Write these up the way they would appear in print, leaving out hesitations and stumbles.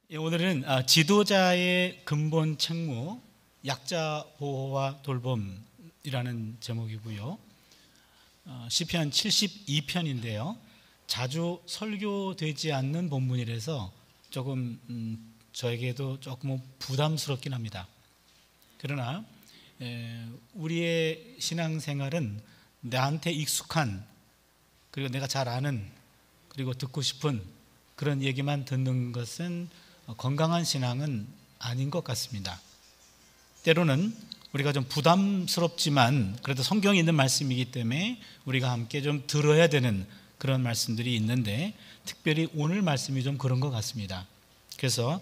오늘은 지도자의 근본 책무, 약자 보호와 돌봄이라는 제목이고요. 시편 72편인데요. 자주 설교되지 않는 본문이라서 조금 저에게도 조금 부담스럽긴 합니다. 그러나 우리의 신앙생활은 나한테 익숙한, 그리고 내가 잘 아는, 그리고 듣고 싶은 그런 얘기만 듣는 것은 건강한 신앙은 아닌 것 같습니다. 때로는 우리가 좀 부담스럽지만 그래도 성경에 있는 말씀이기 때문에 우리가 함께 좀 들어야 되는 그런 말씀들이 있는데, 특별히 오늘 말씀이 좀 그런 것 같습니다. 그래서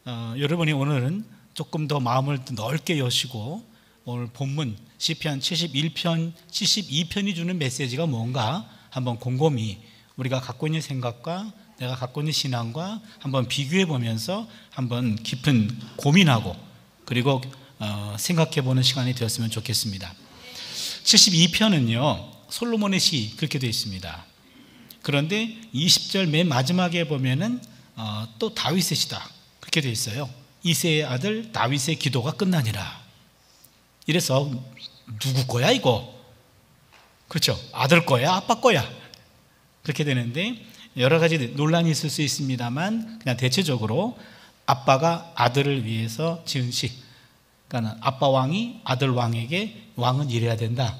여러분이 오늘은 조금 더 마음을 넓게 여시고 오늘 본문 시편 71편, 72편이 주는 메시지가 뭔가 한번 곰곰이 우리가 갖고 있는 생각과 내가 갖고 있는 신앙과 한번 비교해 보면서 한번 깊은 고민하고 그리고 생각해 보는 시간이 되었으면 좋겠습니다. 72편은요 솔로몬의 시 그렇게 되어 있습니다. 그런데 20절 맨 마지막에 보면은 또 다윗의 시다 그렇게 되어 있어요. 이새의 아들 다윗의 기도가 끝나니라. 이래서 누구 거야 이거? 그렇죠? 아들 거야 아빠 거야? 그렇게 되는데 여러 가지 논란이 있을 수 있습니다만 그냥 대체적으로 아빠가 아들을 위해서 지은 시, 그러니까 아빠 왕이 아들 왕에게 왕은 이래야 된다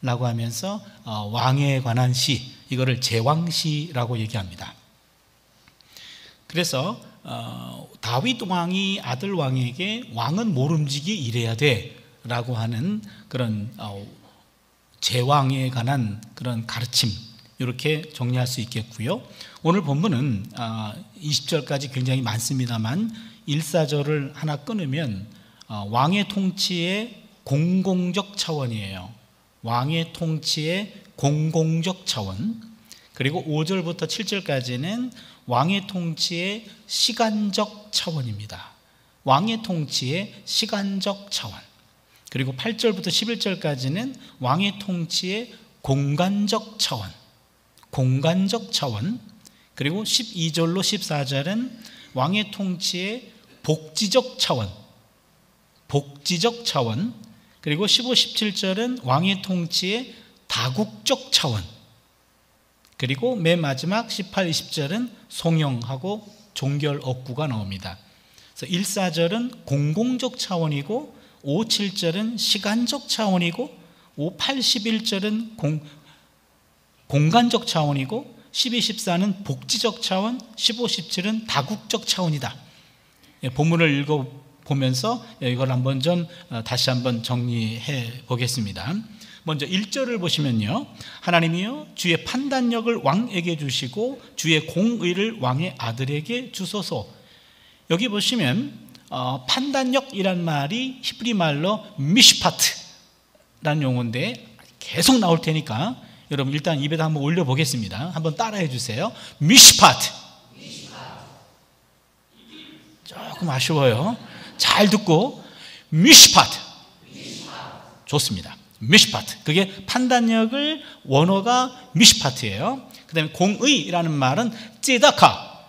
라고 하면서 왕에 관한 시, 이거를 제왕시라고 얘기합니다. 그래서 다윗 왕이 아들 왕에게 왕은 모름지기 이래야 돼 라고 하는 그런 제왕에 관한 그런 가르침, 이렇게 정리할 수 있겠고요. 오늘 본문은 20절까지 굉장히 많습니다만 1~4절을 하나 끊으면 왕의 통치의 공공적 차원이에요. 왕의 통치의 공공적 차원. 그리고 5절부터 7절까지는 왕의 통치의 시간적 차원입니다. 왕의 통치의 시간적 차원. 그리고 8절부터 11절까지는 왕의 통치의 공간적 차원. 공간적 차원. 그리고 12절로 14절은 왕의 통치의 복지적 차원. 복지적 차원. 그리고 15, 17절은 왕의 통치의 다국적 차원. 그리고 맨 마지막 18, 20절은 송영하고 종결 억구가 나옵니다. 그래서 1~4절은 공공적 차원이고 5, 7절은 시간적 차원이고 5, 8, 11절은 공간적 차원이고 12, 14는 복지적 차원, 15, 17은 다국적 차원이다. 본문을 읽어보면서 이걸 한번 좀 다시 한번 정리해 보겠습니다. 먼저 1절을 보시면요, 하나님이여 주의 판단력을 왕에게 주시고 주의 공의를 왕의 아들에게 주소서. 여기 보시면 판단력이란 말이 히브리 말로 미시파트라는 용어인데 계속 나올 테니까 여러분 일단 입에다 한번 올려보겠습니다. 한번 따라해 주세요. 미시파트. 조금 아쉬워요. 잘 듣고 미시파트. 좋습니다. 미시파트. 그게 판단력을 원어가 미시파트예요. 그 다음에 공의라는 말은 째다카.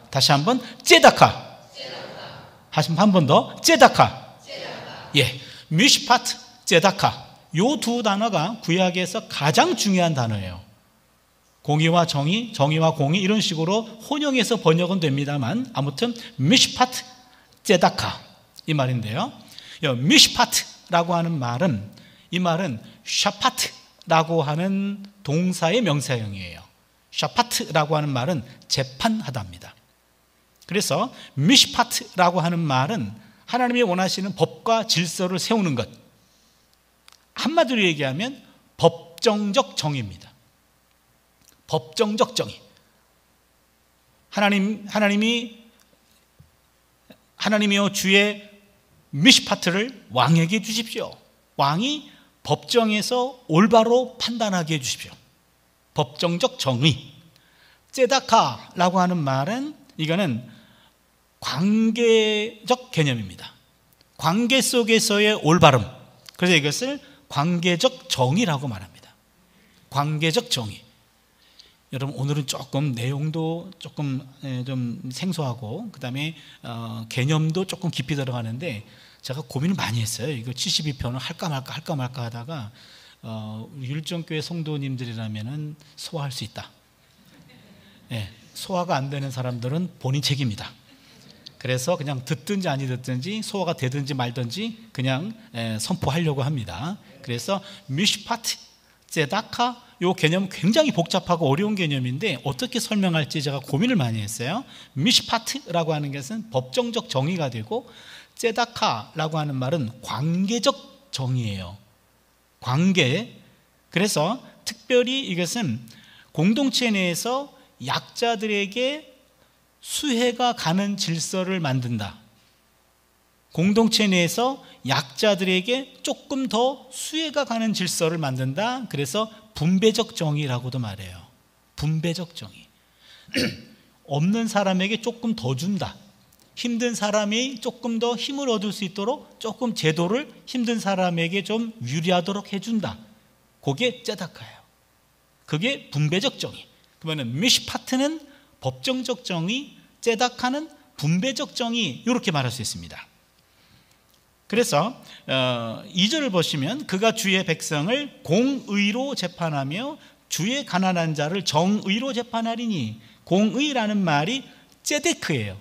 다시 한번 째다카. 한 번 더 째다카. 예, 미시파트, 째다카. 요 두 단어가 구약에서 가장 중요한 단어예요. 공의와 정의, 정의와 공의 이런 식으로 혼용해서 번역은 됩니다만 아무튼 미시파트, 째다카 이 말인데요. 미시파트라고 하는 말은 이 말은 샤파트라고 하는 동사의 명사형이에요. 샤파트라고 하는 말은 재판하다입니다. 그래서 미시파트라고 하는 말은 하나님이 원하시는 법과 질서를 세우는 것, 한마디로 얘기하면 법정적 정의입니다. 법정적 정의. 하나님이여 주의 미시파트를 왕에게 주십시오. 왕이 법정에서 올바로 판단하게 해주십시오. 법정적 정의. 째다카라고 하는 말은 이거는 관계적 개념입니다. 관계 속에서의 올바름. 그래서 이것을 관계적 정의라고 말합니다. 관계적 정의. 여러분 오늘은 조금 내용도 조금 좀 생소하고 그다음에 개념도 조금 깊이 들어가는데 제가 고민을 많이 했어요. 이거 72편을 할까 말까 하다가 우리 율정교회 성도님들이라면은 소화할 수 있다. 소화가 안 되는 사람들은 본인 책임이다. 그래서 그냥 듣든지 아니 듣든지 소화가 되든지 말든지 그냥 선포하려고 합니다. 그래서 미슈파트, 제다카 이 개념은 굉장히 복잡하고 어려운 개념인데 어떻게 설명할지 제가 고민을 많이 했어요. 미슈파트라고 하는 것은 법정적 정의가 되고 제다카라고 하는 말은 관계적 정의예요. 관계. 그래서 특별히 이것은 공동체 내에서 약자들에게 수혜가 가는 질서를 만든다. 공동체 내에서 약자들에게 조금 더 수혜가 가는 질서를 만든다. 그래서 분배적 정의라고도 말해요. 분배적 정의. 없는 사람에게 조금 더 준다. 힘든 사람이 조금 더 힘을 얻을 수 있도록 조금 제도를 힘든 사람에게 좀 유리하도록 해준다. 그게 제다카예요. 그게 분배적 정의. 그러면 미슈파트는 법정적 정의, 제다카는 분배적 정의, 이렇게 말할 수 있습니다. 그래서 2절을 보시면 그가 주의 백성을 공의로 재판하며 주의 가난한 자를 정의로 재판하리니, 공의라는 말이 제데크예요.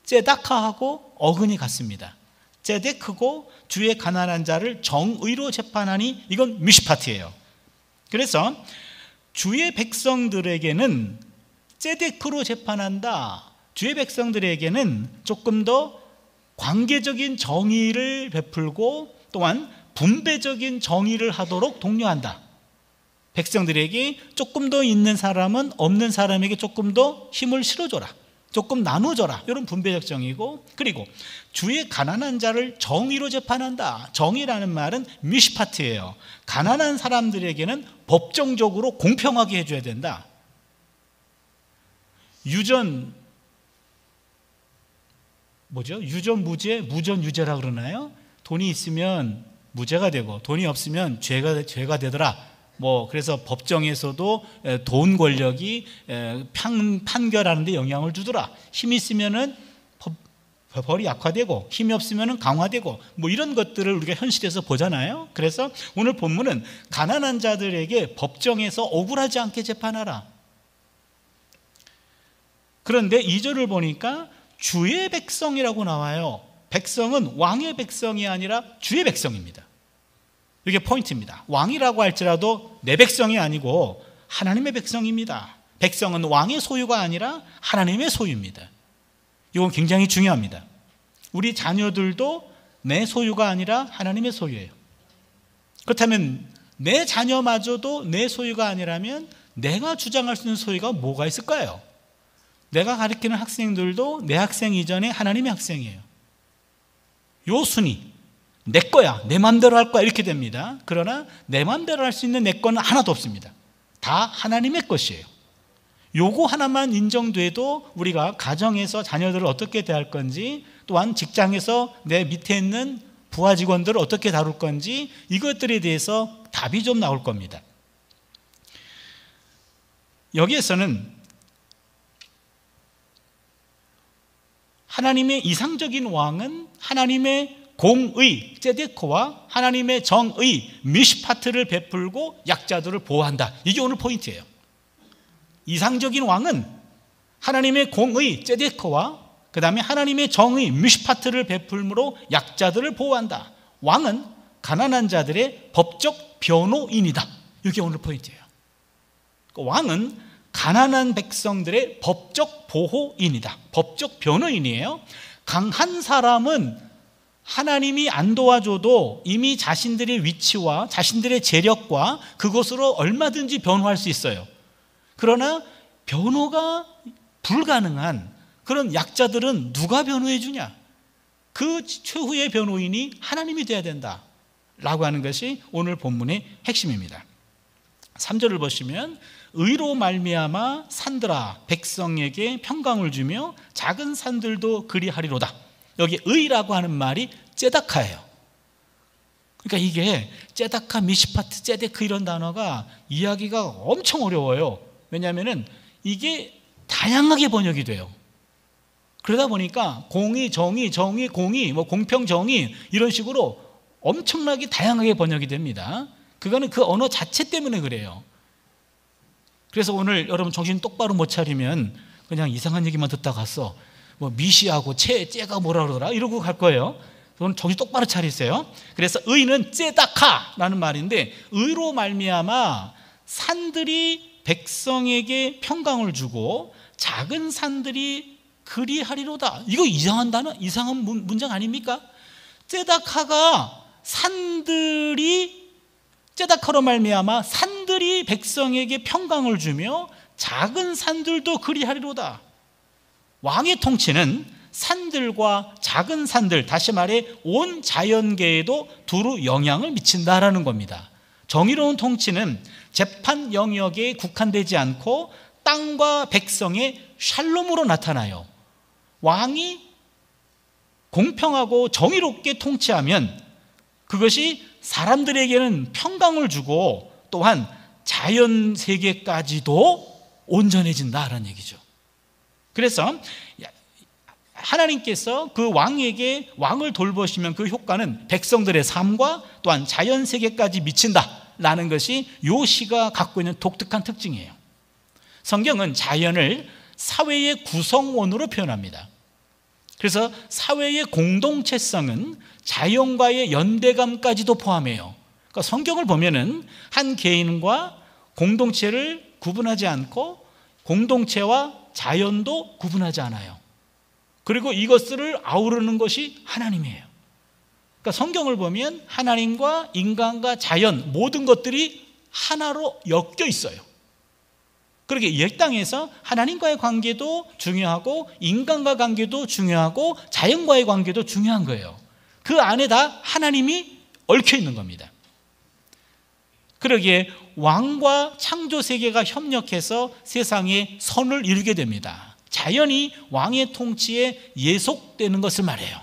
제다카하고 어근이 같습니다. 제데크고 주의 가난한 자를 정의로 재판하니, 이건 미슈파트예요. 그래서 주의 백성들에게는 제데크로 재판한다. 주의 백성들에게는 조금 더 관계적인 정의를 베풀고 또한 분배적인 정의를 하도록 독려한다. 백성들에게 조금 더 있는 사람은 없는 사람에게 조금 더 힘을 실어줘라. 조금 나눠줘라. 이런 분배적 정의고, 그리고 주의 가난한 자를 정의로 재판한다. 정의라는 말은 미슈파트예요. 가난한 사람들에게는 법정적으로 공평하게 해줘야 된다. 유전 무죄, 무전 유죄라 그러나요? 돈이 있으면 무죄가 되고 돈이 없으면 죄가 되더라. 그래서 법정에서도 돈 권력이 판결하는 데 영향을 주더라. 힘이 있으면은 벌이 약화되고 힘이 없으면은 강화되고 이런 것들을 우리가 현실에서 보잖아요. 그래서 오늘 본문은 가난한 자들에게 법정에서 억울하지 않게 재판하라. 그런데 2절을 보니까 주의 백성이라고 나와요. 백성은 왕의 백성이 아니라 주의 백성입니다. 이게 포인트입니다. 왕이라고 할지라도 내 백성이 아니고 하나님의 백성입니다. 백성은 왕의 소유가 아니라 하나님의 소유입니다. 이건 굉장히 중요합니다. 우리 자녀들도 내 소유가 아니라 하나님의 소유예요. 그렇다면 내 자녀마저도 내 소유가 아니라면 내가 주장할 수 있는 소유가 뭐가 있을까요? 내가 가르치는 학생들도 내 학생 이전에 하나님의 학생이에요. 요 순위, 내 거야, 내 마음대로 할 거야, 이렇게 됩니다. 그러나 내 마음대로 할 수 있는 내 거는 하나도 없습니다. 다 하나님의 것이에요. 요거 하나만 인정돼도 우리가 가정에서 자녀들을 어떻게 대할 건지, 또한 직장에서 내 밑에 있는 부하 직원들을 어떻게 다룰 건지, 이것들에 대해서 답이 좀 나올 겁니다. 여기에서는 하나님의 이상적인 왕은 하나님의 공의, 제데코와 하나님의 정의, 미슈파트를 베풀고 약자들을 보호한다. 이게 오늘 포인트예요. 이상적인 왕은 하나님의 공의, 제데코와 그 다음에 하나님의 정의, 미슈파트를 베풀므로 약자들을 보호한다. 왕은 가난한 자들의 법적 변호인이다. 이게 오늘 포인트예요. 왕은 가난한 백성들의 법적 보호인이다. 법적 변호인이에요. 강한 사람은 하나님이 안 도와줘도 이미 자신들의 위치와 자신들의 재력과 그것으로 얼마든지 변호할 수 있어요. 그러나 변호가 불가능한 그런 약자들은 누가 변호해 주냐? 그 최후의 변호인이 하나님이 돼야 된다 라고 하는 것이 오늘 본문의 핵심입니다. 3절을 보시면 의로 말미암아 산들아 백성에게 평강을 주며 작은 산들도 그리하리로다. 여기 의라고 하는 말이 제다카예요. 그러니까 이게 제다카, 미슈파트, 제데크 이런 단어가 이야기가 엄청 어려워요. 왜냐하면은 이게 다양하게 번역이 돼요. 그러다 보니까 공의, 정의, 공의, 뭐 공평, 정의 이런 식으로 엄청나게 다양하게 번역이 됩니다. 그거는 그 언어 자체 때문에 그래요. 그래서 오늘 여러분 정신 똑바로 못 차리면 그냥 이상한 얘기만 듣다 갔어. 뭐 미시하고 째가 뭐라 그러더라 이러고 갈 거예요. 오늘 정신 똑바로 차리세요. 그래서 의는 째다카라는 말인데, 의로 말미암아 산들이 백성에게 평강을 주고 작은 산들이 그리하리로다. 이거 이상한 단어, 이상한 문장 아닙니까? 째다카가 째다카로 말미암아 산들이 백성에게 평강을 주며 작은 산들도 그리하리로다. 왕의 통치는 산들과 작은 산들, 다시 말해 온 자연계에도 두루 영향을 미친다라는 겁니다. 정의로운 통치는 재판 영역에 국한되지 않고 땅과 백성의 샬롬으로 나타나요. 왕이 공평하고 정의롭게 통치하면 그것이 사람들에게는 평강을 주고 또한 자연 세계까지도 온전해진다라는 얘기죠. 그래서 하나님께서 그 왕을 돌보시면 그 효과는 백성들의 삶과 또한 자연 세계까지 미친다라는 것이 요 시가 갖고 있는 독특한 특징이에요. 성경은 자연을 사회의 구성원으로 표현합니다. 그래서 사회의 공동체성은 자연과의 연대감까지도 포함해요. 그러니까 성경을 보면은 한 개인과 공동체를 구분하지 않고 공동체와 자연도 구분하지 않아요. 그리고 이것을 아우르는 것이 하나님이에요. 그러니까 성경을 보면 하나님과 인간과 자연 모든 것들이 하나로 엮여 있어요. 그렇게 이 땅에서 하나님과의 관계도 중요하고 인간과 관계도 중요하고 자연과의 관계도 중요한 거예요. 그 안에 다 하나님이 얽혀 있는 겁니다. 그러기에 왕과 창조 세계가 협력해서 세상에 선을 이루게 됩니다. 자연이 왕의 통치에 예속되는 것을 말해요.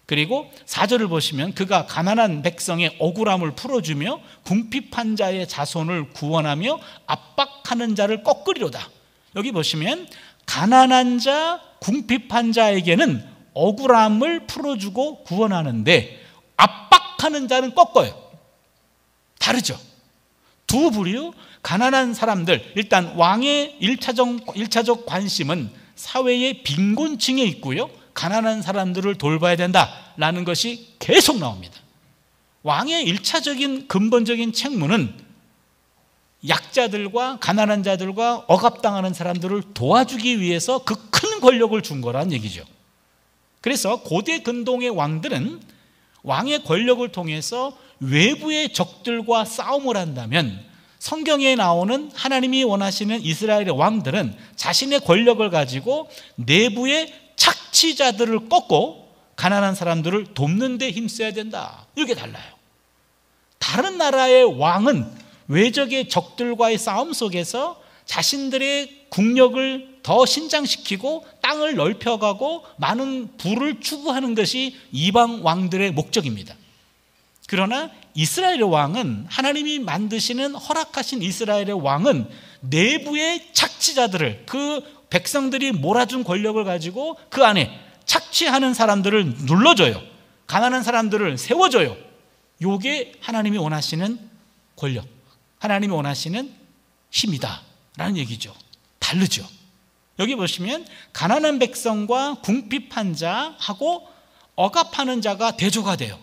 그리고 4절을 보시면 그가 가난한 백성의 억울함을 풀어주며 궁핍한 자의 자손을 구원하며 압박하는 자를 꺾으리로다. 여기 보시면 가난한 자, 궁핍한 자에게는 억울함을 풀어주고 구원하는데 압박하는 자는 꺾어요. 다르죠. 두 부류, 가난한 사람들, 일단 왕의 1차적 관심은 사회의 빈곤층에 있고요, 가난한 사람들을 돌봐야 된다라는 것이 계속 나옵니다. 왕의 1차적인 근본적인 책무는 약자들과 가난한 자들과 억압당하는 사람들을 도와주기 위해서 그 큰 권력을 준 거란 얘기죠. 그래서 고대 근동의 왕들은 왕의 권력을 통해서 외부의 적들과 싸움을 한다면, 성경에 나오는 하나님이 원하시는 이스라엘의 왕들은 자신의 권력을 가지고 내부의 착취자들을 꺾고 가난한 사람들을 돕는 데 힘써야 된다. 이게 달라요. 다른 나라의 왕은 외적의 적들과의 싸움 속에서 자신들의 국력을 더 신장시키고 땅을 넓혀가고 많은 부를 추구하는 것이 이방 왕들의 목적입니다. 그러나 이스라엘의 왕은, 하나님이 만드시는 허락하신 이스라엘의 왕은 내부의 착취자들을, 그 백성들이 몰아준 권력을 가지고 그 안에 착취하는 사람들을 눌러줘요. 가난한 사람들을 세워줘요. 이게 하나님이 원하시는 권력, 하나님이 원하시는 힘이다 라는 얘기죠. 다르죠. 여기 보시면 가난한 백성과 궁핍한 자하고 억압하는 자가 대조가 돼요.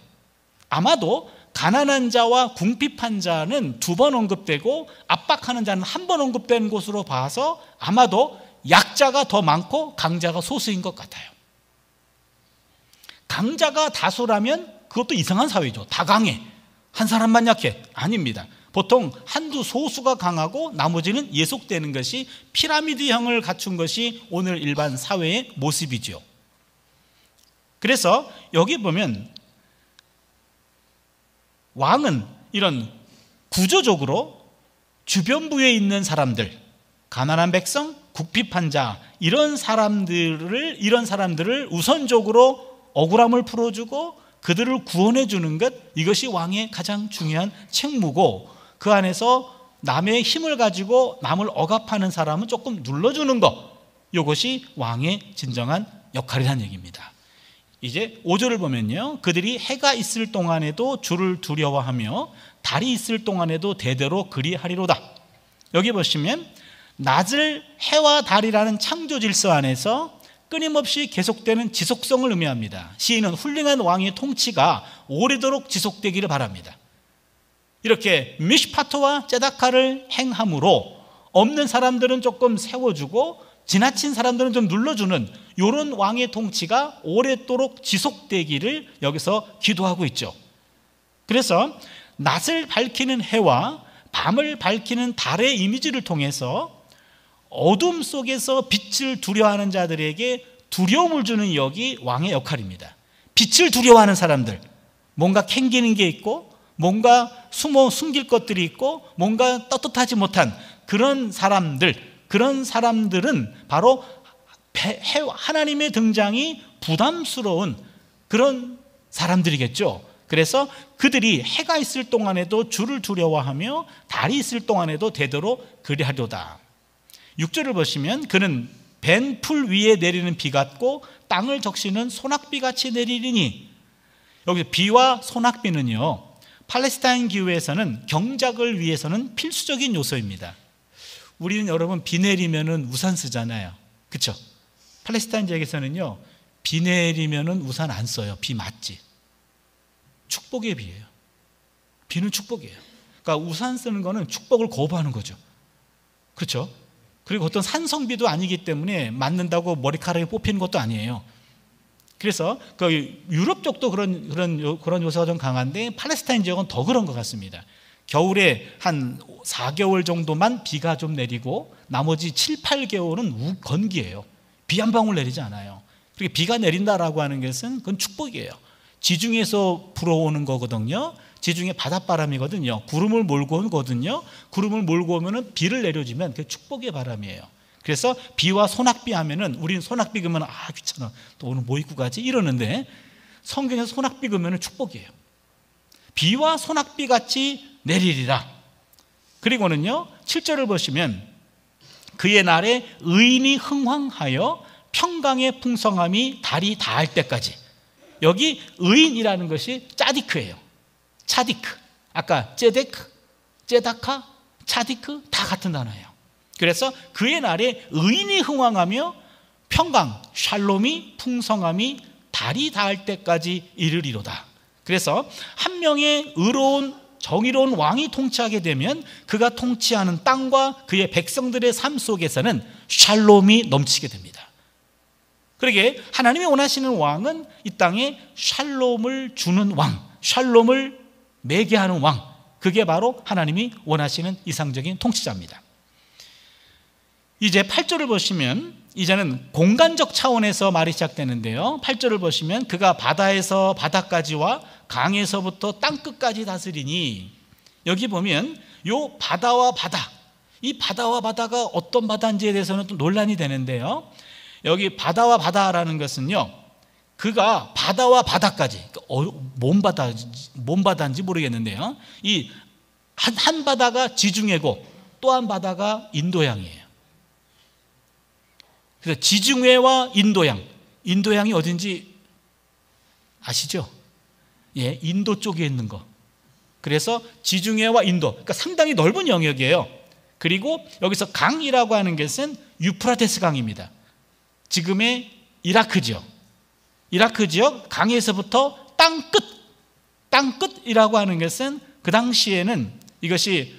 아마도 가난한 자와 궁핍한 자는 2번 언급되고 압박하는 자는 1번 언급된 것으로 봐서 아마도 약자가 더 많고 강자가 소수인 것 같아요. 강자가 다수라면 그것도 이상한 사회죠. 다 강해, 한 사람만 약해. 아닙니다. 보통 한두 소수가 강하고 나머지는 예속되는 것이, 피라미드형을 갖춘 것이 오늘 일반 사회의 모습이죠. 그래서 여기 보면 왕은 이런 구조적으로 주변부에 있는 사람들, 가난한 백성, 궁핍한 자, 이런 사람들을 우선적으로 억울함을 풀어주고 그들을 구원해 주는 것, 이것이 왕의 가장 중요한 책무고, 그 안에서 남의 힘을 가지고 남을 억압하는 사람은 조금 눌러주는 것, 이것이 왕의 진정한 역할이라는 얘기입니다. 이제 5절을 보면요, 그들이 해가 있을 동안에도 주를 두려워하며 달이 있을 동안에도 대대로 그리하리로다. 여기 보시면 낮을 해와 달이라는 창조 질서 안에서 끊임없이 계속되는 지속성을 의미합니다. 시인은 훌륭한 왕의 통치가 오래도록 지속되기를 바랍니다. 이렇게 미슈파트와 ጼ다카를 행함으로 없는 사람들은 조금 세워주고 지나친 사람들은 좀 눌러주는 이런 왕의 통치가 오랫도록 지속되기를 여기서 기도하고 있죠. 그래서 낮을 밝히는 해와 밤을 밝히는 달의 이미지를 통해서 어둠 속에서 빛을 두려워하는 자들에게 두려움을 주는 역이 왕의 역할입니다. 빛을 두려워하는 사람들, 뭔가 캥기는 게 있고 뭔가 숨길 것들이 있고 뭔가 떳떳하지 못한 그런 사람들은 바로 하나님의 등장이 부담스러운 그런 사람들이겠죠. 그래서 그들이 해가 있을 동안에도 주를 두려워하며 달이 있을 동안에도 대대로 그리하려다. 6절을 보시면 그는 벤 풀 위에 내리는 비 같고 땅을 적시는 소낙비같이 내리리니, 여기 비와 소낙비는요, 팔레스타인 기후에서는 경작을 위해서는 필수적인 요소입니다. 우리는 여러분 비 내리면은 우산 쓰잖아요. 그렇죠? 팔레스타인 지역에서는요, 비 내리면은 우산 안 써요. 비 맞지? 축복의 비예요. 비는 축복이에요. 그러니까 우산 쓰는 거는 축복을 거부하는 거죠. 그렇죠? 그리고 어떤 산성비도 아니기 때문에 맞는다고 머리카락이 뽑히는 것도 아니에요. 그래서 그 유럽 쪽도 그런 요소가 좀 강한데 팔레스타인 지역은 더 그런 것 같습니다. 겨울에 한 4개월 정도만 비가 좀 내리고 나머지 7, 8개월은 건기예요. 비 한 방울 내리지 않아요. 그렇게 비가 내린다라고 하는 것은 그건 축복이에요. 지중해에서 불어오는 거거든요. 지중해 바닷바람이거든요. 구름을 몰고 오거든요. 구름을 몰고 오면은 비를 내려주면 그게 축복의 바람이에요. 그래서 비와 소낙비 하면은 우리는 소낙비 그러면 귀찮아, 또 오늘 뭐 입고 가지 이러는데 성경에서 소낙비 그러면은 축복이에요. 비와 소낙비 같이 내리리라. 그리고는요 7절을 보시면 그의 날에 의인이 흥황하여 평강의 풍성함이 달이 닿을 때까지. 여기 의인이라는 것이 짜디크예요. 차디크, 아까 ጼ데크, ጼ다카, 차디크 다 같은 단어예요. 그래서 그의 날에 의인이 흥황하며 평강, 샬롬이 풍성함이 달이 닿을 때까지 이르리로다. 그래서 한 명의 의로운 정의로운 왕이 통치하게 되면 그가 통치하는 땅과 그의 백성들의 삶 속에서는 샬롬이 넘치게 됩니다. 그러게 하나님이 원하시는 왕은 이 땅에 샬롬을 주는 왕, 샬롬을 매개하는 왕, 그게 바로 하나님이 원하시는 이상적인 통치자입니다. 이제 8절을 보시면 이제는 공간적 차원에서 말이 시작되는데요. 8절을 보시면 그가 바다에서 바다까지와 강에서부터 땅끝까지 다스리니, 여기 보면 요 바다와 바다, 이 바다와 바다가 어떤 바다인지에 대해서는 또 논란이 되는데요. 여기 바다와 바다라는 것은요, 그가 바다와 바다까지, 뭔 바다인지 모르겠는데요, 이 한 바다가 지중해고 또 한 바다가 인도양이에요. 그래서 지중해와 인도양이 어딘지 아시죠? 예, 인도 쪽에 있는 거. 그래서 지중해와 인도, 그러니까 상당히 넓은 영역이에요. 그리고 여기서 강이라고 하는 것은 유프라테스 강입니다. 지금의 이라크 지역 강에서부터 땅끝이라고 하는 것은 그 당시에는 이것이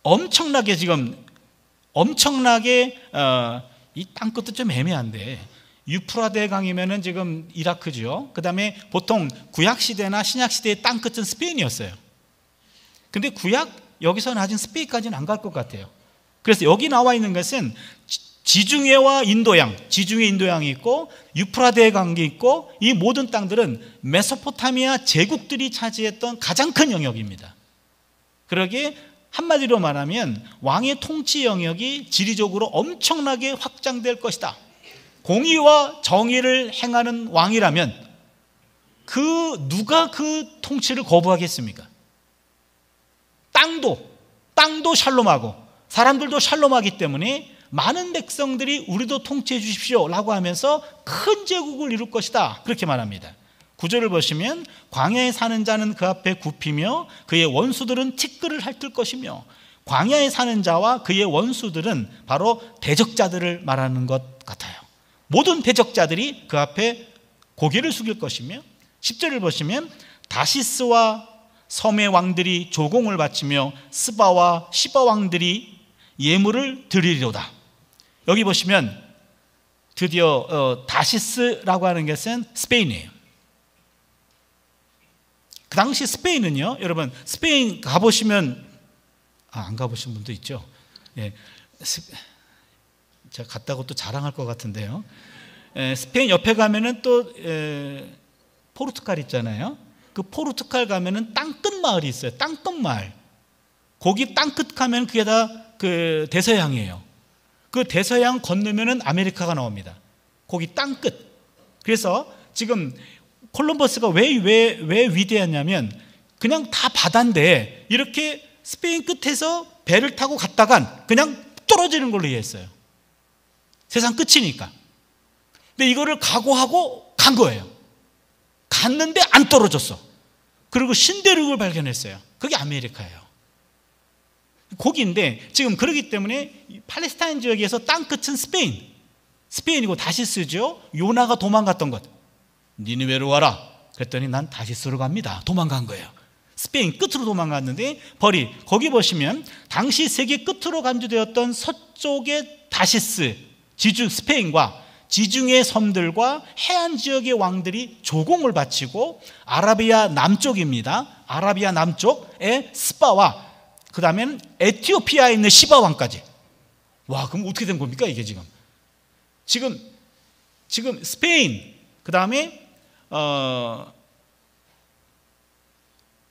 엄청나게 이 땅끝도 좀 애매한데 유프라테 강이면은 지금 이라크죠. 그 다음에 보통 구약시대나 신약시대의 땅끝은 스페인이었어요. 근데 여기서 낮은 스페인까지는 안 갈 것 같아요. 그래서 여기 나와 있는 것은 지중해와 지중해 인도양이 있고 유프라테 강이 있고, 이 모든 땅들은 메소포타미아 제국들이 차지했던 가장 큰 영역입니다. 그러기에 한마디로 말하면 왕의 통치 영역이 지리적으로 엄청나게 확장될 것이다. 공의와 정의를 행하는 왕이라면 누가 그 통치를 거부하겠습니까? 땅도 샬롬하고 사람들도 샬롬하기 때문에 많은 백성들이 우리도 통치해 주십시오 라고 하면서 큰 제국을 이룰 것이다, 그렇게 말합니다. 9절을 보시면 광야에 사는 자는 그 앞에 굽히며 그의 원수들은 티끌을 핥을 것이며, 광야에 사는 자와 그의 원수들은 바로 대적자들을 말하는 것 같아요. 모든 대적자들이 그 앞에 고개를 숙일 것이며, 10절을 보시면 다시스와 섬의 왕들이 조공을 바치며 스바와 시바 왕들이 예물을 드리리로다. 여기 보시면 드디어 다시스라고 하는 것은 스페인이에요. 그 당시 스페인은요, 여러분 스페인 가보시면, 안 가보신 분도 있죠. 예, 제가 갔다고 또 자랑할 것 같은데요. 스페인 옆에 가면은 또 포르투갈 있잖아요. 그 포르투갈 가면은 땅끝 마을이 있어요. 땅끝 마을. 거기 땅끝 가면 그게 다 그 대서양이에요. 그 대서양 건너면은 아메리카가 나옵니다. 거기 땅끝. 그래서 지금 콜럼버스가 왜 위대했냐면, 그냥 다 바다인데 이렇게 스페인 끝에서 배를 타고 갔다간 그냥 떨어지는 걸로 이해했어요. 세상 끝이니까. 근데 이거를 각오하고 간 거예요. 갔는데 안 떨어졌어. 그리고 신대륙을 발견했어요. 그게 아메리카예요. 거기인데 지금 그러기 때문에 팔레스타인 지역에서 땅끝은 스페인이고 다시스죠. 요나가 도망갔던 것. 니느웨로 와라. 그랬더니 난 다시스로 갑니다. 도망간 거예요. 스페인 끝으로 도망갔는데 거기 보시면 당시 세계 끝으로 간주되었던 서쪽의 다시스, 스페인과 지중해 섬들과 해안 지역의 왕들이 조공을 바치고, 아라비아 남쪽입니다. 아라비아 남쪽의 스바와 그 다음에는 에티오피아에 있는 시바 왕까지. 와, 그럼 어떻게 된 겁니까 이게 지금 스페인, 그 다음에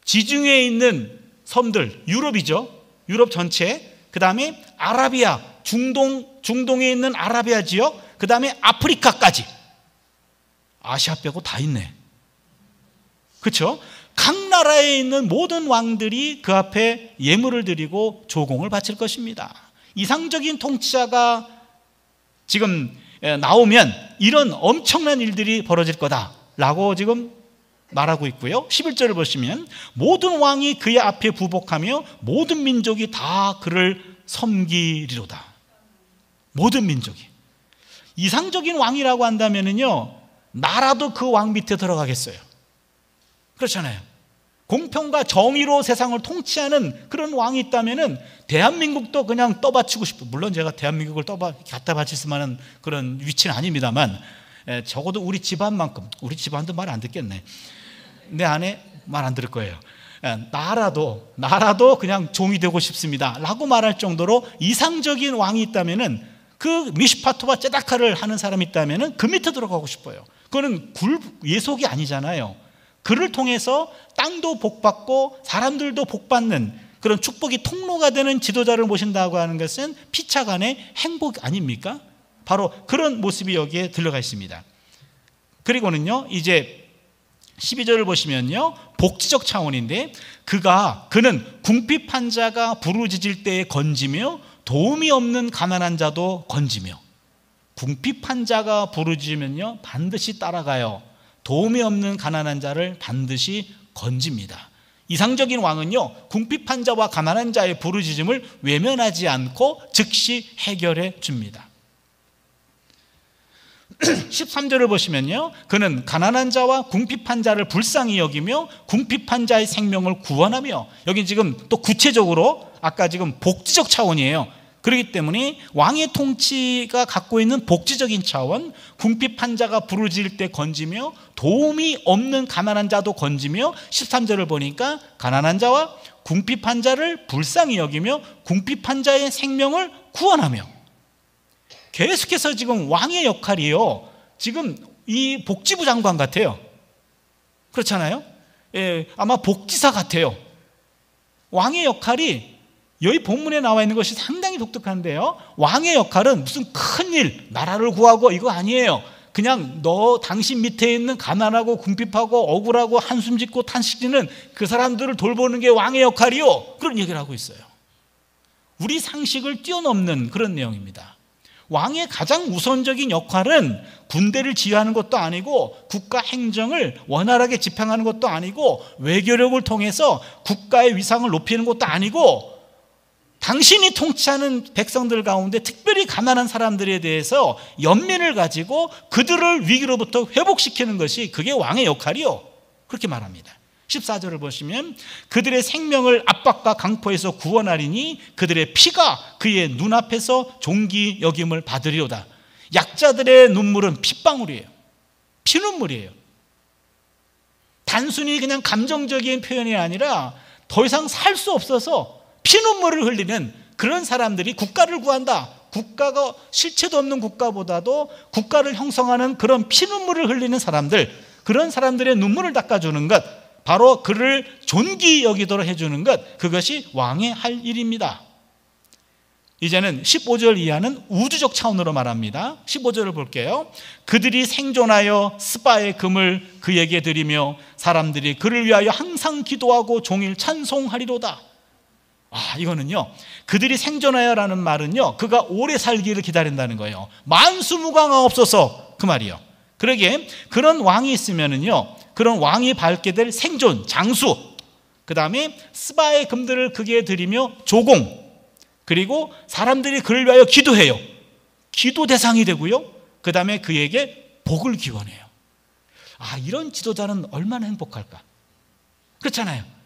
지중해에 있는 섬들, 유럽이죠. 유럽 전체. 그 다음에 아라비아, 중동에 있는 아라비아 지역, 그 다음에 아프리카까지. 아시아 빼고 다 있네. 그렇죠? 각 나라에 있는 모든 왕들이 그 앞에 예물을 드리고 조공을 바칠 것입니다. 이상적인 통치자가 지금 나오면 이런 엄청난 일들이 벌어질 거다라고 지금 말하고 있고요. 11절을 보시면 모든 왕이 그의 앞에 부복하며 모든 민족이 다 그를 섬기리로다. 모든 민족이. 이상적인 왕이라고 한다면요, 나라도 그 왕 밑에 들어가겠어요. 그렇잖아요. 공평과 정의로 세상을 통치하는 그런 왕이 있다면은 대한민국도 그냥 떠받치고 싶어요. 물론 제가 대한민국을 갖다 바칠 수만한 그런 위치는 아닙니다만, 적어도 우리 집안만큼, 우리 집안도 말 안 듣겠네. 내 아내 말 안 들을 거예요. 나라도 그냥 종이 되고 싶습니다 라고 말할 정도로 이상적인 왕이 있다면은, 그 미슈파토와 제다카를 하는 사람이 있다면은 그 밑에 들어가고 싶어요. 그거는 예속이 아니잖아요. 그를 통해서 땅도 복받고 사람들도 복받는 그런 축복이 통로가 되는 지도자를 모신다고 하는 것은 피차간의 행복 아닙니까? 바로 그런 모습이 여기에 들어가 있습니다. 그리고는요, 이제 12절을 보시면요, 복지적 차원인데, 그는 궁핍한 자가 부르짖을 때에 건지며 도움이 없는 가난한 자도 건지며. 궁핍한 자가 부르짖으면요 반드시 따라가요. 도움이 없는 가난한 자를 반드시 건집니다. 이상적인 왕은요, 궁핍한 자와 가난한 자의 부르짖음을 외면하지 않고 즉시 해결해 줍니다. 13절을 보시면요, 그는 가난한 자와 궁핍한 자를 불쌍히 여기며 궁핍한 자의 생명을 구원하며. 여기 지금 또 구체적으로 아까 지금 복지적 차원이에요. 그렇기 때문에 왕의 통치가 갖고 있는 복지적인 차원, 궁핍한 자가 부르짖을 때 건지며 도움이 없는 가난한 자도 건지며, 13절을 보니까 가난한 자와 궁핍한 자를 불쌍히 여기며 궁핍한 자의 생명을 구원하며. 계속해서 지금 왕의 역할이요, 지금 이 복지부 장관 같아요. 그렇잖아요. 아마 복지사 같아요. 왕의 역할이 여기 본문에 나와 있는 것이 상당히 독특한데요, 왕의 역할은 무슨 큰일, 나라를 구하고 이거 아니에요. 그냥 당신 밑에 있는 가난하고 궁핍하고 억울하고 한숨 짓고 탄식짓는 그 사람들을 돌보는 게 왕의 역할이요. 그런 얘기를 하고 있어요. 우리 상식을 뛰어넘는 그런 내용입니다. 왕의 가장 우선적인 역할은 군대를 지휘하는 것도 아니고 국가 행정을 원활하게 집행하는 것도 아니고 외교력을 통해서 국가의 위상을 높이는 것도 아니고 당신이 통치하는 백성들 가운데 특별히 가난한 사람들에 대해서 연민을 가지고 그들을 위기로부터 회복시키는 것이 그게 왕의 역할이요. 그렇게 말합니다. 14절을 보시면 그들의 생명을 압박과 강포에서 구원하리니 그들의 피가 그의 눈앞에서 존귀 여김을 받으리로다. 약자들의 눈물은 핏방울이에요. 피눈물이에요. 단순히 그냥 감정적인 표현이 아니라 더 이상 살 수 없어서 피눈물을 흘리는 그런 사람들이 국가를 구한다. 국가가 실체도 없는 국가보다도 국가를 형성하는 그런 피눈물을 흘리는 사람들, 그런 사람들의 눈물을 닦아주는 것, 바로 그를 존귀 여기도록 해주는 것, 그것이 왕의 할 일입니다. 이제는 15절 이하는 우주적 차원으로 말합니다. 15절을 볼게요. 그들이 생존하여 스바의 금을 그에게 드리며 사람들이 그를 위하여 항상 기도하고 종일 찬송하리로다. 이거는요, 그들이 생존하여라는 말은요, 그가 오래 살기를 기다린다는 거예요. 만수무강하 없어서, 그 말이요. 그러기에 그런 왕이 있으면은요, 그런 왕이 밟게 될 생존, 장수, 그 다음에 스바의 금들을 그게 드리며 조공, 그리고 사람들이 그를 위하여 기도해요. 기도 대상이 되고요, 그 다음에 그에게 복을 기원해요. 이런 지도자는 얼마나 행복할까? 그렇잖아요.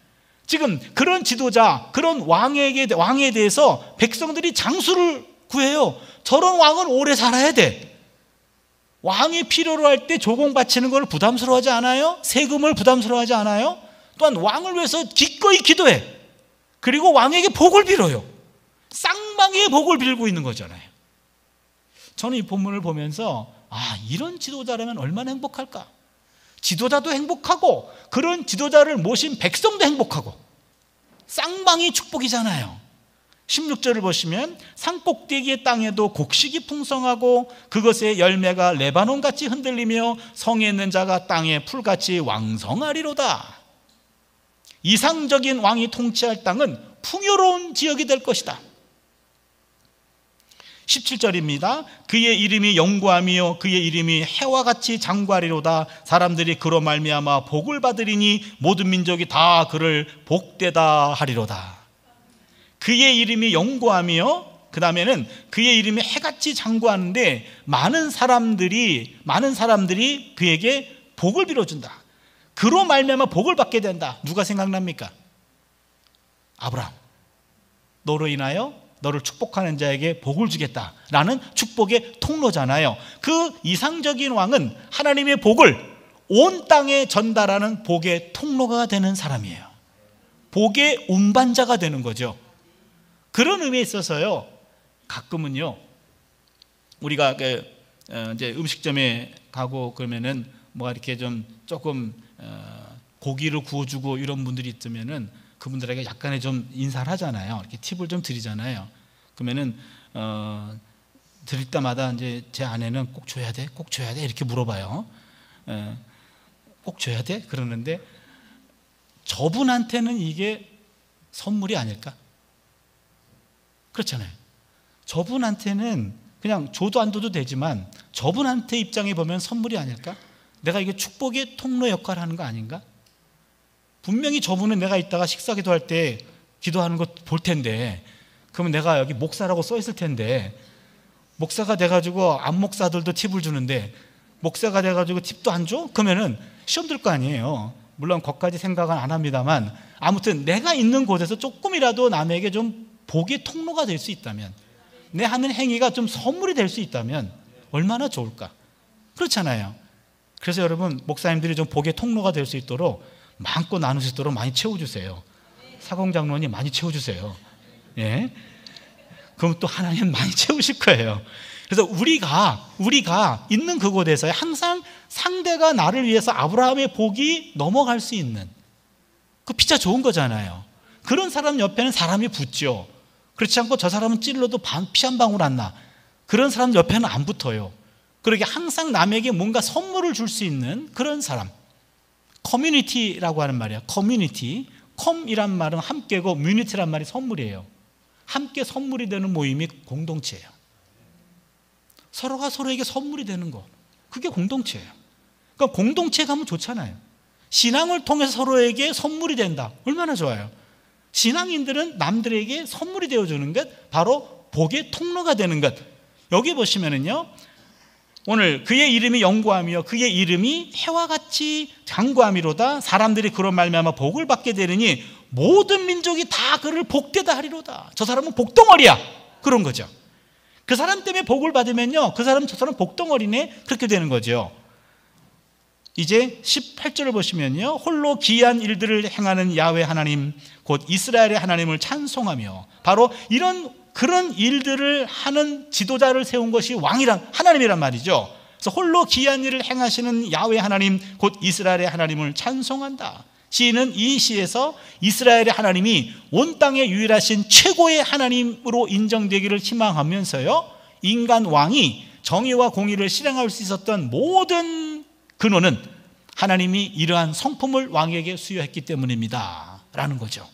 지금 그런 지도자, 그런 왕에 대해서 백성들이 장수를 구해요. 저런 왕은 오래 살아야 돼. 왕이 필요로 할 때 조공 바치는 걸 부담스러워하지 않아요? 세금을 부담스러워하지 않아요? 또한 왕을 위해서 기꺼이 기도해. 그리고 왕에게 복을 빌어요. 쌍방의 복을 빌고 있는 거잖아요. 저는 이 본문을 보면서 이런 지도자라면 얼마나 행복할까? 지도자도 행복하고 그런 지도자를 모신 백성도 행복하고 쌍방이 축복이잖아요. 16절을 보시면 산꼭대기의 땅에도 곡식이 풍성하고 그것의 열매가 레바논같이 흔들리며 성에 있는 자가 땅에 풀같이 왕성하리로다. 이상적인 왕이 통치할 땅은 풍요로운 지역이 될 것이다. 17절입니다. 그의 이름이 영구하며 그의 이름이 해와 같이 장구하리로다. 사람들이 그로 말미암아 복을 받으리니 모든 민족이 다 그를 복되다 하리로다. 그의 이름이 영구하며 그 다음에는 그의 이름이 해같이 장구하는데 많은 사람들이 그에게 복을 빌어준다. 그로 말미암아 복을 받게 된다. 누가 생각납니까? 아브라함. 너로 인하여 너를 축복하는 자에게 복을 주겠다라는 축복의 통로잖아요. 그 이상적인 왕은 하나님의 복을 온 땅에 전달하는 복의 통로가 되는 사람이에요. 복의 운반자가 되는 거죠. 그런 의미에 있어서요, 가끔은요, 우리가 이제 음식점에 가고 그러면은 이렇게 좀 조금 고기를 구워주고 이런 분들이 있으면은 그분들에게 약간의 좀 인사를 하잖아요. 이렇게 팁을 좀 드리잖아요. 그러면은 드릴 때마다 이제 제 아내는 꼭 줘야 돼, 꼭 줘야 돼 이렇게 물어봐요. 꼭 줘야 돼? 그러는데 저분한테는 이게 선물이 아닐까? 그렇잖아요. 저분한테는 그냥 줘도 안 줘도 되지만 저분한테 입장에 보면 선물이 아닐까? 내가 이게 축복의 통로 역할을 하는 거 아닌가? 분명히 저분은 내가 이따가 식사 기도할 때 기도하는 거 볼 텐데, 그러면 내가 여기 목사라고 써 있을 텐데, 목사가 돼가지고 안 목사들도 팁을 주는데 목사가 돼가지고 팁도 안 줘? 그러면은 시험 들 거 아니에요. 물론 거기까지 생각은 안 합니다만, 아무튼 내가 있는 곳에서 조금이라도 남에게 좀 복의 통로가 될 수 있다면, 내 하는 행위가 좀 선물이 될 수 있다면 얼마나 좋을까? 그렇잖아요. 그래서 여러분, 목사님들이 좀 복의 통로가 될 수 있도록 마음껏 나눌 수 있도록 많이 채워주세요. 사공장로님 많이 채워주세요. 예. 그럼 또 하나님 많이 채우실 거예요. 그래서 우리가 있는 그곳에서 항상 상대가 나를 위해서 아브라함의 복이 넘어갈 수 있는, 그 피차 좋은 거잖아요. 그런 사람 옆에는 사람이 붙죠. 그렇지 않고 저 사람은 찔러도 피 한 방울 안 나. 그런 사람 옆에는 안 붙어요. 그러게 항상 남에게 뭔가 선물을 줄 수 있는 그런 사람. 커뮤니티라고 하는 말이야. 커뮤니티. 컴이란 말은 함께고 뮤니티란 말이 선물이에요. 함께 선물이 되는 모임이 공동체예요. 서로가 서로에게 선물이 되는 거, 그게 공동체예요. 그러니까 공동체 가면 좋잖아요. 신앙을 통해서 서로에게 선물이 된다. 얼마나 좋아요. 신앙인들은 남들에게 선물이 되어주는 것, 바로 복의 통로가 되는 것. 여기 보시면은요, 오늘 그의 이름이 영구함이요 그의 이름이 해와 같이 장구함이로다. 사람들이 그런 말미암아 복을 받게 되느니 모든 민족이 다 그를 복되다 하리로다. 저 사람은 복덩어리야, 그런 거죠. 그 사람 때문에 복을 받으면요, 그 사람 저 사람 복덩어리네, 그렇게 되는 거죠. 이제 18절을 보시면요, 홀로 기이한 일들을 행하는 야훼 하나님 곧 이스라엘의 하나님을 찬송하며, 바로 그런 일들을 하는 지도자를 세운 것이 왕이란 하나님이란 말이죠. 그래서 홀로 기이한 일을 행하시는 야훼 하나님 곧 이스라엘의 하나님을 찬송한다. 시인은 이 시에서 이스라엘의 하나님이 온 땅의 유일하신 최고의 하나님으로 인정되기를 희망하면서요, 인간 왕이 정의와 공의를 실행할 수 있었던 모든 근원은 하나님이 이러한 성품을 왕에게 수여했기 때문입니다 라는 거죠.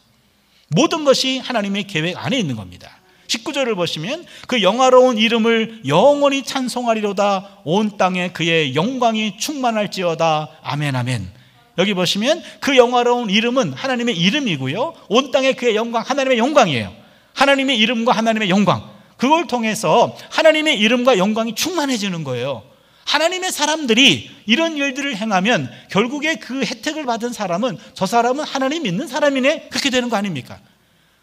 모든 것이 하나님의 계획 안에 있는 겁니다. 19절을 보시면 그 영화로운 이름을 영원히 찬송하리로다. 온 땅에 그의 영광이 충만할지어다. 아멘 아멘. 여기 보시면 그 영화로운 이름은 하나님의 이름이고요, 온 땅에 그의 영광, 하나님의 영광이에요. 하나님의 이름과 하나님의 영광, 그걸 통해서 하나님의 이름과 영광이 충만해지는 거예요. 하나님의 사람들이 이런 일들을 행하면 결국에 그 혜택을 받은 사람은 저 사람은 하나님 믿는 사람이네, 그렇게 되는 거 아닙니까?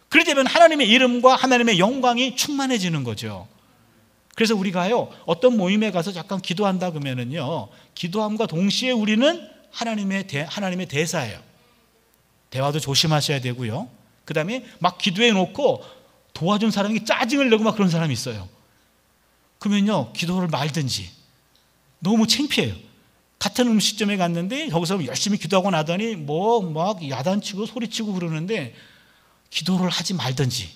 그렇게 되면 하나님의 이름과 하나님의 영광이 충만해지는 거죠. 그래서 우리가요, 어떤 모임에 가서 잠깐 기도한다 그러면은요, 기도함과 동시에 우리는 하나님의 대사예요. 대화도 조심하셔야 되고요. 그 다음에 막 기도해 놓고 도와준 사람이 짜증을 내고 막 그런 사람이 있어요. 그러면요, 기도를 말든지. 너무 창피해요. 같은 음식점에 갔는데 거기서 열심히 기도하고 나더니 막 야단치고 소리치고 그러는데 기도를 하지 말든지.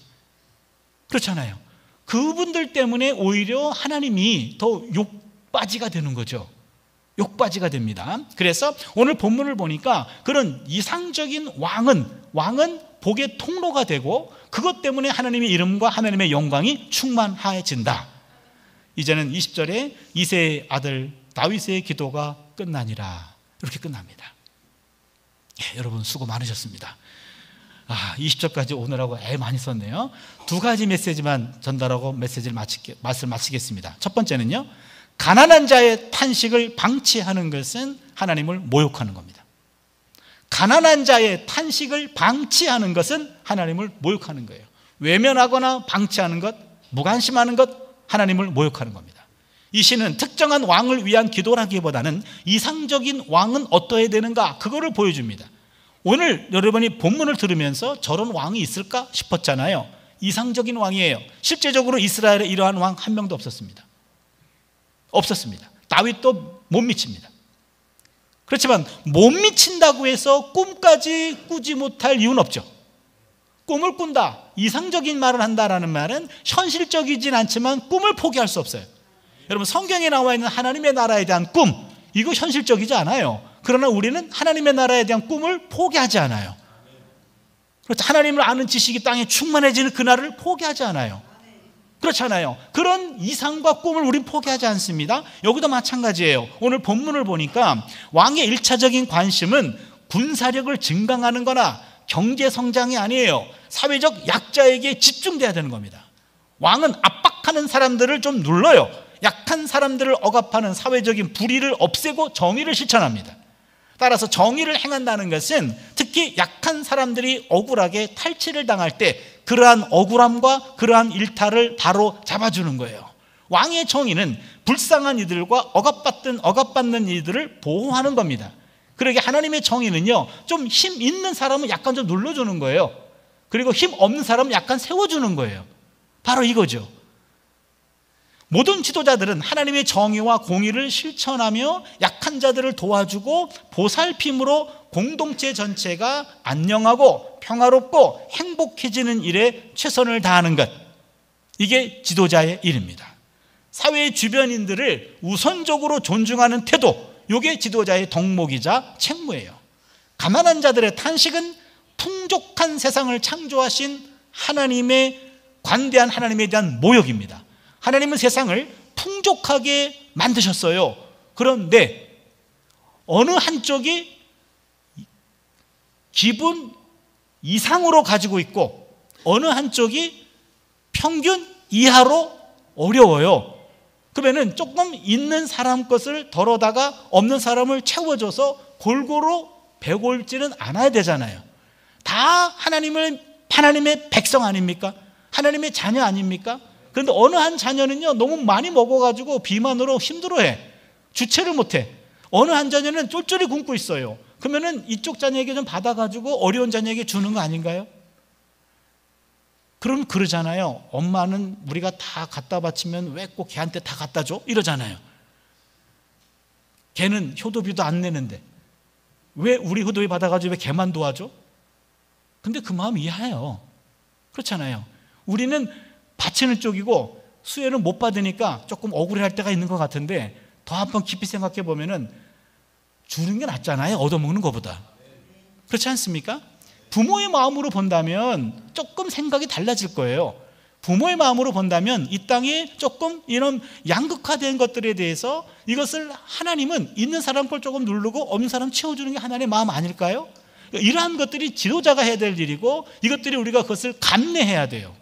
그렇잖아요. 그분들 때문에 오히려 하나님이 더 욕바지가 되는 거죠. 욕바지가 됩니다. 그래서 오늘 본문을 보니까 그런 이상적인 왕은 복의 통로가 되고 그것 때문에 하나님의 이름과 하나님의 영광이 충만해진다. 이제는 20절에 이새의 아들 다윗의 기도가 끝나니라, 이렇게 끝납니다. 여러분 수고 많으셨습니다. 20절까지 오느라고 애 많이 썼네요. 두 가지 메시지만 전달하고 말씀 마치겠습니다. 첫 번째는요, 가난한 자의 탄식을 방치하는 것은 하나님을 모욕하는 겁니다. 가난한 자의 탄식을 방치하는 것은 하나님을 모욕하는 거예요. 외면하거나 방치하는 것, 무관심하는 것, 하나님을 모욕하는 겁니다. 이 시는 특정한 왕을 위한 기도라기보다는 이상적인 왕은 어떠해야 되는가, 그거를 보여줍니다. 오늘 여러분이 본문을 들으면서 저런 왕이 있을까 싶었잖아요. 이상적인 왕이에요. 실제적으로 이스라엘에 이러한 왕 한 명도 없었습니다. 다윗도 못 미칩니다. 그렇지만 못 미친다고 해서 꿈까지 꾸지 못할 이유는 없죠. 꿈을 꾼다, 이상적인 말을 한다라는 말은 현실적이진 않지만 꿈을 포기할 수 없어요. 여러분, 성경에 나와 있는 하나님의 나라에 대한 꿈, 이거 현실적이지 않아요. 그러나 우리는 하나님의 나라에 대한 꿈을 포기하지 않아요. 하나님을 아는 지식이 땅에 충만해지는 그날을 포기하지 않아요. 그렇잖아요. 그런 이상과 꿈을 우린 포기하지 않습니다. 여기도 마찬가지예요. 오늘 본문을 보니까 왕의 1차적인 관심은 군사력을 증강하는 거나 경제 성장이 아니에요. 사회적 약자에게 집중돼야 되는 겁니다. 왕은 압박하는 사람들을 좀 눌러요. 약한 사람들을 억압하는 사회적인 불의를 없애고 정의를 실천합니다. 따라서 정의를 행한다는 것은 특히 약한 사람들이 억울하게 탈취를 당할 때 그러한 억울함과 그러한 일탈을 바로 잡아주는 거예요. 왕의 정의는 불쌍한 이들과 억압받는 이들을 보호하는 겁니다. 그러게 하나님의 정의는요, 좀 힘 있는 사람은 약간 좀 눌러주는 거예요. 그리고 힘 없는 사람은 약간 세워주는 거예요. 바로 이거죠. 모든 지도자들은 하나님의 정의와 공의를 실천하며 약한 자들을 도와주고 보살핌으로 공동체 전체가 안녕하고 평화롭고 행복해지는 일에 최선을 다하는 것, 이게 지도자의 일입니다. 사회의 주변인들을 우선적으로 존중하는 태도, 이게 지도자의 덕목이자 책무예요. 가난한 자들의 탄식은 풍족한 세상을 창조하신 하나님의 관대한 하나님에 대한 모욕입니다. 하나님은 세상을 풍족하게 만드셨어요. 그런데 어느 한쪽이 기분 이상으로 가지고 있고 어느 한쪽이 평균 이하로 어려워요. 그러면은 조금 있는 사람 것을 덜어다가 없는 사람을 채워줘서 골고루 배골지는 않아야 되잖아요. 다 하나님의 백성 아닙니까? 하나님의 자녀 아닙니까? 그런데 어느 한 자녀는요, 너무 많이 먹어가지고 비만으로 힘들어해. 주체를 못해. 어느 한 자녀는 쫄쫄이 굶고 있어요. 그러면은 이쪽 자녀에게 좀 받아가지고 어려운 자녀에게 주는 거 아닌가요? 그럼 그러잖아요. 엄마는 우리가 다 갖다 바치면 왜 꼭 걔한테 다 갖다 줘? 이러잖아요. 걔는 효도비도 안 내는데 왜 우리 효도비 받아가지고 왜 걔만 도와줘? 근데 그 마음 이해해요. 그렇잖아요. 우리는 바치는 쪽이고 수혜를 못 받으니까 조금 억울해할 때가 있는 것 같은데 더 한번 깊이 생각해 보면은 주는 게 낫잖아요. 얻어먹는 것보다. 그렇지 않습니까? 부모의 마음으로 본다면 조금 생각이 달라질 거예요. 부모의 마음으로 본다면 이 땅에 조금 이런 양극화된 것들에 대해서 이것을 하나님은 있는 사람 걸 조금 누르고 없는 사람 채워주는 게 하나님의 마음 아닐까요? 이러한 것들이 지도자가 해야 될 일이고 이것들이 우리가 그것을 감내해야 돼요.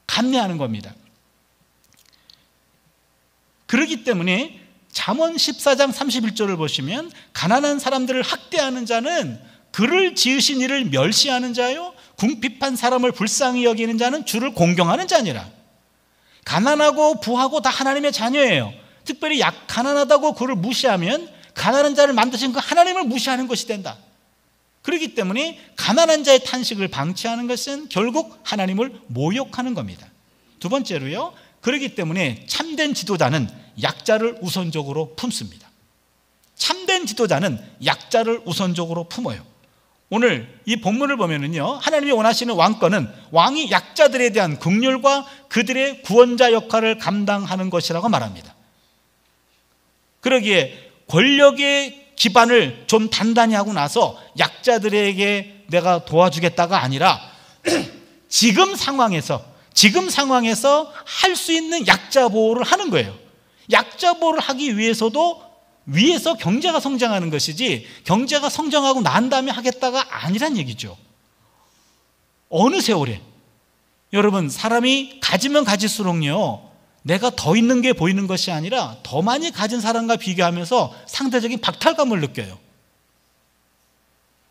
감내하는 겁니다. 그렇기 때문에 잠언 14장 31절을 보시면 가난한 사람들을 학대하는 자는 그를 지으신 이를 멸시하는 자요 궁핍한 사람을 불쌍히 여기는 자는 주를 공경하는 자니라. 가난하고 부하고 다 하나님의 자녀예요. 특별히 가난하다고 그를 무시하면 가난한 자를 만드신 그 하나님을 무시하는 것이 된다. 그렇기 때문에 가난한 자의 탄식을 방치하는 것은 결국 하나님을 모욕하는 겁니다. 두 번째로요, 그렇기 때문에 참된 지도자는 약자를 우선적으로 품습니다. 참된 지도자는 약자를 우선적으로 품어요. 오늘 이 본문을 보면은요, 하나님이 원하시는 왕권은 왕이 약자들에 대한 긍휼과 그들의 구원자 역할을 감당하는 것이라고 말합니다. 그러기에 권력의 기반을 좀 단단히 하고 나서 약자들에게 내가 도와주겠다가 아니라 지금 상황에서 할 수 있는 약자 보호를 하는 거예요. 약자 보호를 하기 위해서도 위에서 경제가 성장하는 것이지 경제가 성장하고 난 다음에 하겠다가 아니란 얘기죠. 어느 세월에 여러분, 사람이 가지면 가질수록요, 내가 더 있는 게 보이는 것이 아니라 더 많이 가진 사람과 비교하면서 상대적인 박탈감을 느껴요.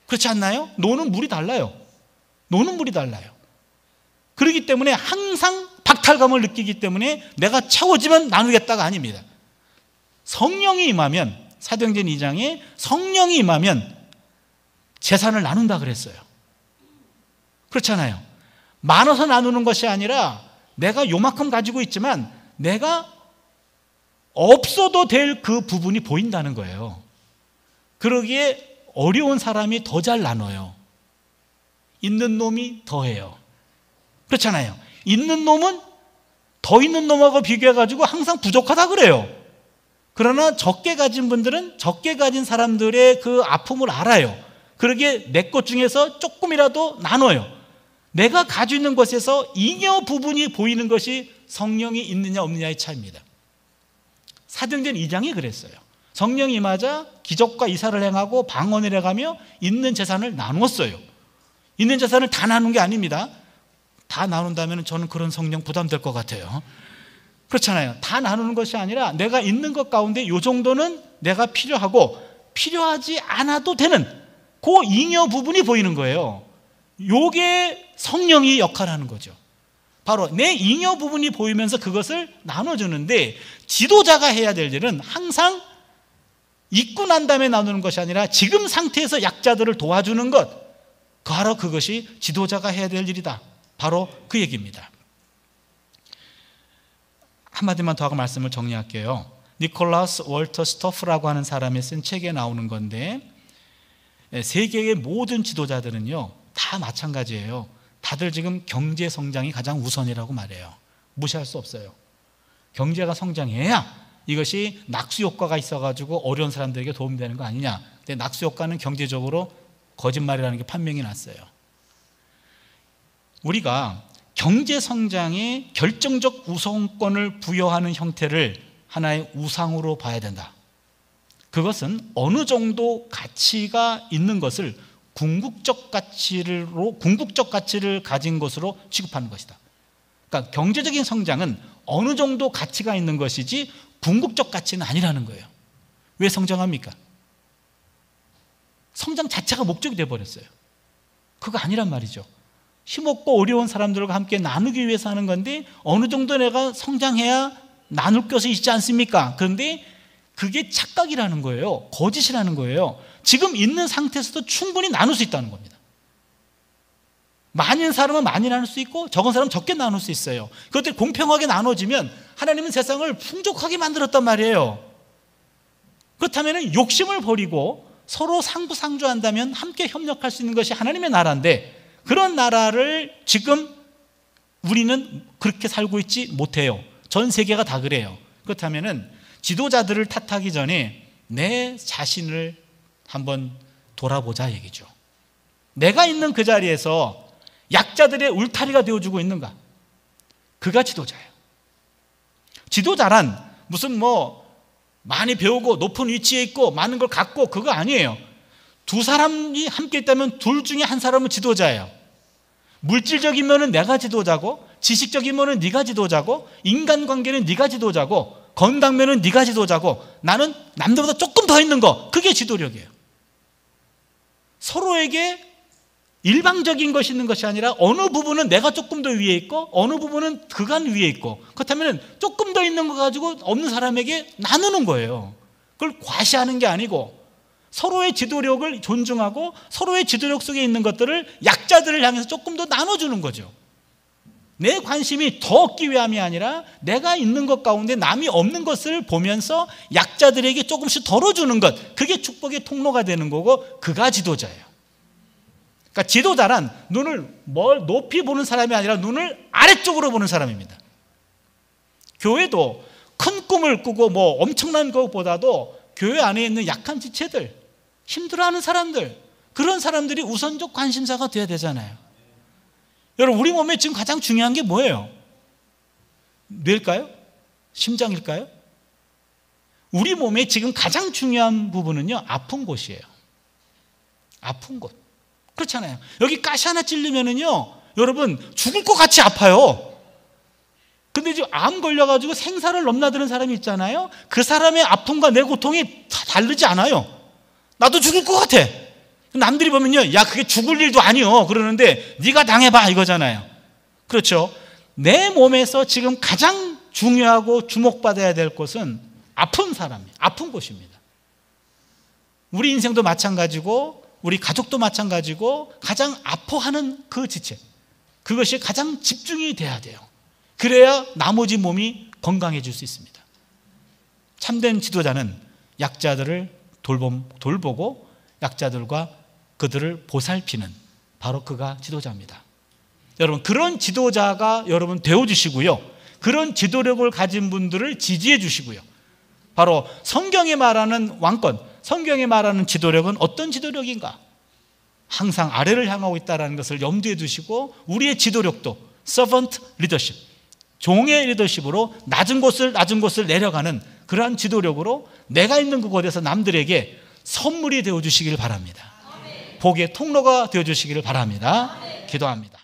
그렇지 않나요? 노는 물이 달라요. 그렇기 때문에 항상 박탈감을 느끼기 때문에 내가 채워지면 나누겠다가 아닙니다. 성령이 임하면, 사도행전 2장에 성령이 임하면 재산을 나눈다 그랬어요. 그렇잖아요. 많아서 나누는 것이 아니라 내가 요만큼 가지고 있지만 내가 없어도 될 그 부분이 보인다는 거예요. 그러기에 어려운 사람이 더 잘 나눠요. 있는 놈이 더해요. 그렇잖아요. 있는 놈은 더 있는 놈하고 비교해가지고 항상 부족하다 그래요. 그러나 적게 가진 분들은 적게 가진 사람들의 그 아픔을 알아요. 그러기에 내 것 중에서 조금이라도 나눠요. 내가 가지고 있는 것에서 잉여 부분이 보이는 것이 성령이 있느냐 없느냐의 차이입니다. 사도행전 2장이 그랬어요. 성령이 임하자 기적과 이사를 행하고 방언을 해가며 있는 재산을 나누었어요. 있는 재산을 다 나눈 게 아닙니다. 다 나눈다면 저는 그런 성령 부담될 것 같아요. 그렇잖아요. 다 나누는 것이 아니라 내가 있는 것 가운데 이 정도는 내가 필요하고 필요하지 않아도 되는 그 잉여 부분이 보이는 거예요. 요게 성령이 역할하는 거죠. 바로 내 잉여 부분이 보이면서 그것을 나눠주는데, 지도자가 해야 될 일은 항상 있고 난 다음에 나누는 것이 아니라 지금 상태에서 약자들을 도와주는 것, 바로 그것이 지도자가 해야 될 일이다. 바로 그 얘기입니다. 한마디만 더 하고 말씀을 정리할게요. 니콜라스 월터 스토프라고 하는 사람이 쓴 책에 나오는 건데, 세계의 모든 지도자들은요 다 마찬가지예요. 다들 지금 경제 성장이 가장 우선이라고 말해요. 무시할 수 없어요. 경제가 성장해야 이것이 낙수 효과가 있어가지고 어려운 사람들에게 도움이 되는 거 아니냐. 근데 낙수 효과는 경제적으로 거짓말이라는 게 판명이 났어요. 우리가 경제 성장에 결정적 우선권을 부여하는 형태를 하나의 우상으로 봐야 된다. 그것은 어느 정도 가치가 있는 것을 궁극적 가치를 가진 것으로 취급하는 것이다. 그러니까 경제적인 성장은 어느 정도 가치가 있는 것이지 궁극적 가치는 아니라는 거예요. 왜 성장합니까? 성장 자체가 목적이 되어버렸어요. 그거 아니란 말이죠. 힘없고 어려운 사람들과 함께 나누기 위해서 하는 건데 어느 정도 내가 성장해야 나눌 것이 있지 않습니까? 그런데 그게 착각이라는 거예요. 거짓이라는 거예요. 지금 있는 상태에서도 충분히 나눌 수 있다는 겁니다. 많은 사람은 많이 나눌 수 있고 적은 사람은 적게 나눌 수 있어요. 그것들이 공평하게 나눠지면 하나님은 세상을 풍족하게 만들었단 말이에요. 그렇다면 욕심을 버리고 서로 상부상조한다면 함께 협력할 수 있는 것이 하나님의 나라인데 그런 나라를 지금 우리는 그렇게 살고 있지 못해요. 전 세계가 다 그래요. 그렇다면 지도자들을 탓하기 전에 내 자신을 한번 돌아보자 얘기죠. 내가 있는 그 자리에서 약자들의 울타리가 되어주고 있는가? 그가 지도자예요. 지도자란 무슨 많이 배우고 높은 위치에 있고 많은 걸 갖고 그거 아니에요. 두 사람이 함께 있다면 둘 중에 한 사람은 지도자예요. 물질적인 면은 내가 지도자고 지식적인 면은 네가 지도자고 인간관계는 네가 지도자고 건강면은 네가 지도자고 나는 남들보다 조금 더 있는 거 그게 지도력이에요. 서로에게 일방적인 것이 있는 것이 아니라 어느 부분은 내가 조금 더 위에 있고 어느 부분은 그가 위에 있고 그렇다면 조금 더 있는 거 가지고 없는 사람에게 나누는 거예요. 그걸 과시하는 게 아니고 서로의 지도력을 존중하고 서로의 지도력 속에 있는 것들을 약자들을 향해서 조금 더 나눠주는 거죠. 내 관심이 더 얻기 위함이 아니라 내가 있는 것 가운데 남이 없는 것을 보면서 약자들에게 조금씩 덜어주는 것 그게 축복의 통로가 되는 거고 그가 지도자예요. 그러니까 지도자란 눈을 높이 보는 사람이 아니라 눈을 아래쪽으로 보는 사람입니다. 교회도 큰 꿈을 꾸고 엄청난 것보다도 교회 안에 있는 약한 지체들, 힘들어하는 사람들 그런 사람들이 우선적 관심사가 돼야 되잖아요. 여러분 우리 몸에 지금 가장 중요한 게 뭐예요? 뇌일까요? 심장일까요? 우리 몸에 지금 가장 중요한 부분은요 아픈 곳이에요. 아픈 곳. 그렇잖아요. 여기 가시 하나 찔리면은요 여러분 죽을 것 같이 아파요. 근데 지금 암 걸려가지고 생사를 넘나드는 사람이 있잖아요. 그 사람의 아픔과 내 고통이 다 다르지 않아요. 나도 죽을 것 같아. 남들이 보면요 야 그게 죽을 일도 아니요 그러는데 네가 당해봐 이거잖아요. 그렇죠. 내 몸에서 지금 가장 중요하고 주목받아야 될 곳은 아픈 사람이에요. 아픈 곳입니다. 우리 인생도 마찬가지고 우리 가족도 마찬가지고 가장 아파하는 그 지체 그것이 가장 집중이 돼야 돼요. 그래야 나머지 몸이 건강해질 수 있습니다. 참된 지도자는 약자들을 돌보고 약자들과 그들을 보살피는 바로 그가 지도자입니다. 여러분 그런 지도자가 여러분 되어주시고요. 그런 지도력을 가진 분들을 지지해 주시고요. 바로 성경이 말하는 왕권, 성경이 말하는 지도력은 어떤 지도력인가? 항상 아래를 향하고 있다는 것을 염두에 두시고 우리의 지도력도 servant leadership, 종의 리더십으로 낮은 곳을 내려가는 그러한 지도력으로 내가 있는 그곳에서 남들에게 선물이 되어주시기를 바랍니다. 복의 통로가 되어주시기를 바랍니다. 기도합니다.